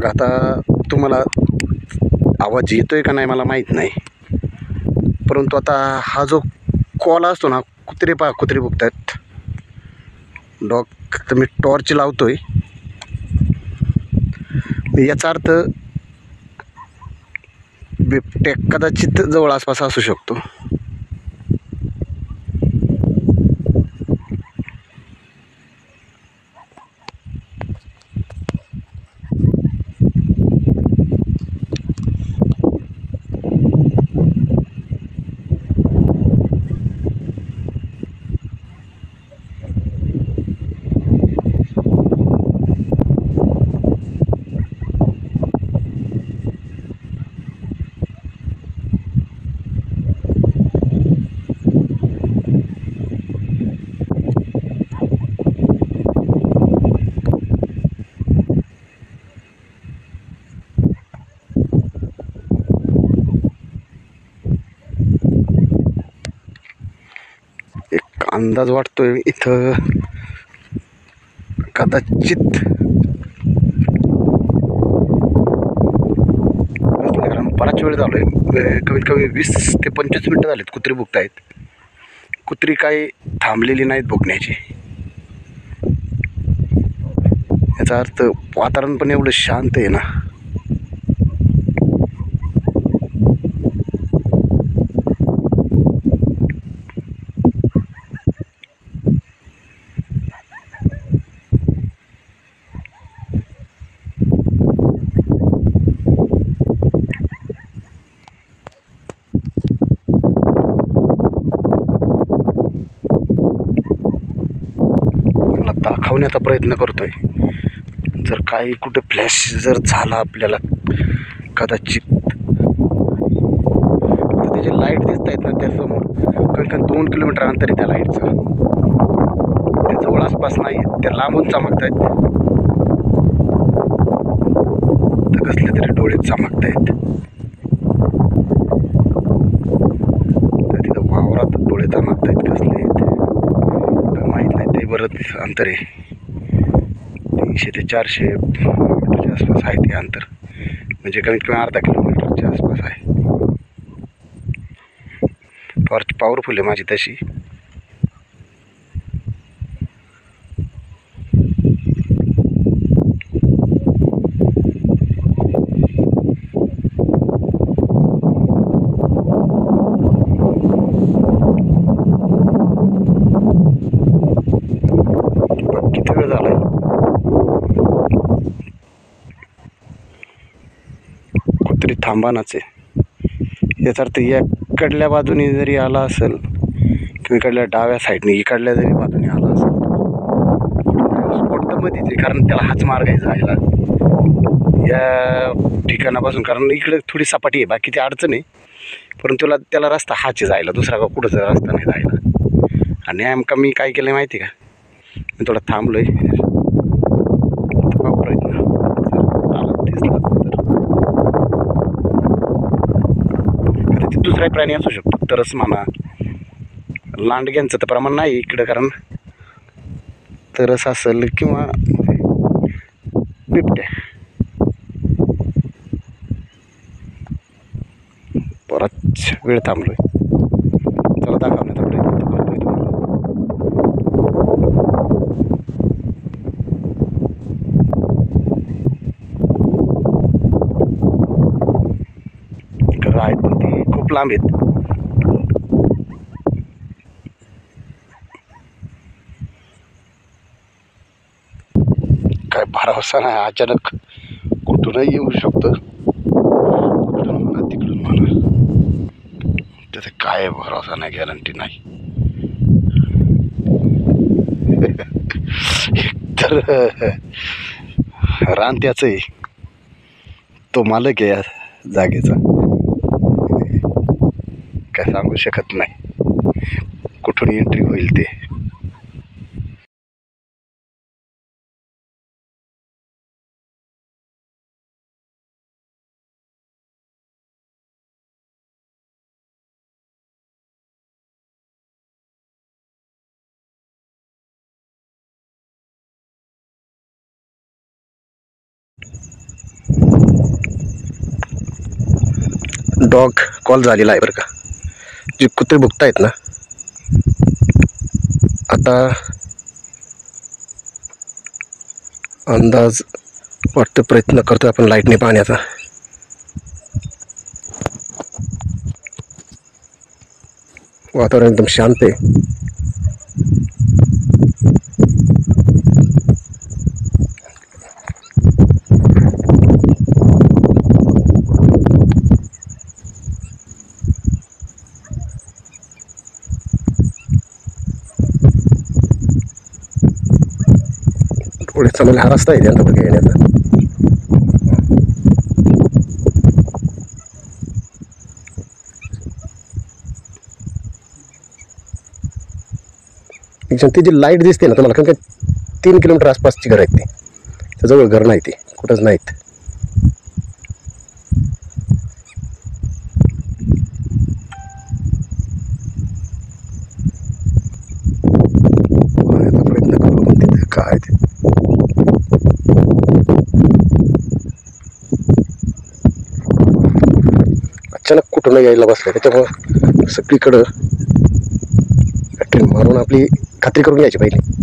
आता तुम्हाला आवाज येतोय का नाही मला माहीत नाही, परंतु आता हा जो कॉल असतो ना, कुत्रे भुकतात डॉग, तर मी टॉर्च लावतोय, याचा अर्थ बिबट्या कदाचित जवळ आसपास असू शकतो. एक अंदाज वाटतोय इथं कदाचित, कारण बराच वेळ झालोय, कमीत कमी 20 ते 25 मिनटं झालीत कुत्री भुकतायत. कुत्री काही थांबलेली नाहीत भुकण्याची. याचा अर्थ वातावरण पण एवढं शांत आहे ना. दाखवण्याचा प्रयत्न करतोय, जर काही कुठे फ्लॅश जर झाला आपल्याला कदाचित, तर त्याचे लाईट दिसत आहेत ना त्यासमोर, कमी 2 किलोमीटर अंतर आहे त्या लाईटचं. त्या जवळ आसपास नाही, त्या लांबून चमकत आहेत, तर कसले तरी डोळे चमकत आहेत. तर तिथं वावरात डोळे चमकत आहेत, कसले आहेत माहीत नाही. ते बरंच अंतर आहे, 300 ते 400 मीटरच्या आसपास आहे ते अंतर, म्हणजे कमीत कमी अर्धा किलोमीटरच्या आसपास आहे. टॉर्च पॉवरफुल आहे माझी तशी. किती वेळ झालाय, कुत्री थांबानाच आहे. याचा अर्थ इकडल्या बाजूने जरी आला असेल किंवा इकडल्या डाव्या साईडने इकडल्या जरी बाजूने आला असेल, स्पॉट तर मध्येच आहे, कारण त्याला हाच मार्ग आहे जायला या ठिकाणापासून. कारण इकडे थोडी सपाटी आहे, बाकीची अडचण आहे, परंतु त्याला रस्ता हाच आहे जायला, दुसरा का कुठंच रस्ता नाही जायला. आणि नेमका मी काय केलं माहिती आहे का, मी थोडं थांबलोय, प्रयत्न आला दिसला तर दुसराही प्राणी असू शकतो, तरच म्हणा. लांडग्यांचं तर प्रमाण नाही इकडं, कारण तरस असेल किंवा बिबट्या. बराच वेळ थांबलोय, चला दाखवण्याचा प्रयत्न करतोय तुम्हाला. घरं आहेत पण ती खूप लांब आहेत. काय भरोसा नाही, अचानक कुठूनही येऊ शकतं, इकडून म्हणा तिकडून म्हणा, त्याचा काय भरोसा नाही, गॅरंटी नाही. तर रानत्याच आहे, तो मालक आहे या जागेचा, काय सांगू शकत नाही कुठून एंट्री होईल ते. डॉग कॉल झालेला आहे बरं का. जे कुत्रे भुकतायत ना, आता अंदाज वाटतं प्रयत्न करतो आपण लाईटने पाहण्याचा. वातावरण एकदम शांत आहे. थोडे चांगला हा रस्ता आहे त्यांचा बघा येण्याचा. ती जी लाईट दिसते ना तुम्हाला, कारण काय 3 किलोमीटर आसपासची घर आहेत ती, त्याजवळ घर नाही, ती कुठंच नाहीत. पाहण्याचा प्रयत्न करू तिथे काय ते. अचानक कुठून यायला बसलं, त्याच्यामुळं सगळीकडं बॅटरी मारून आपली खात्री करून घ्यायची पहिली.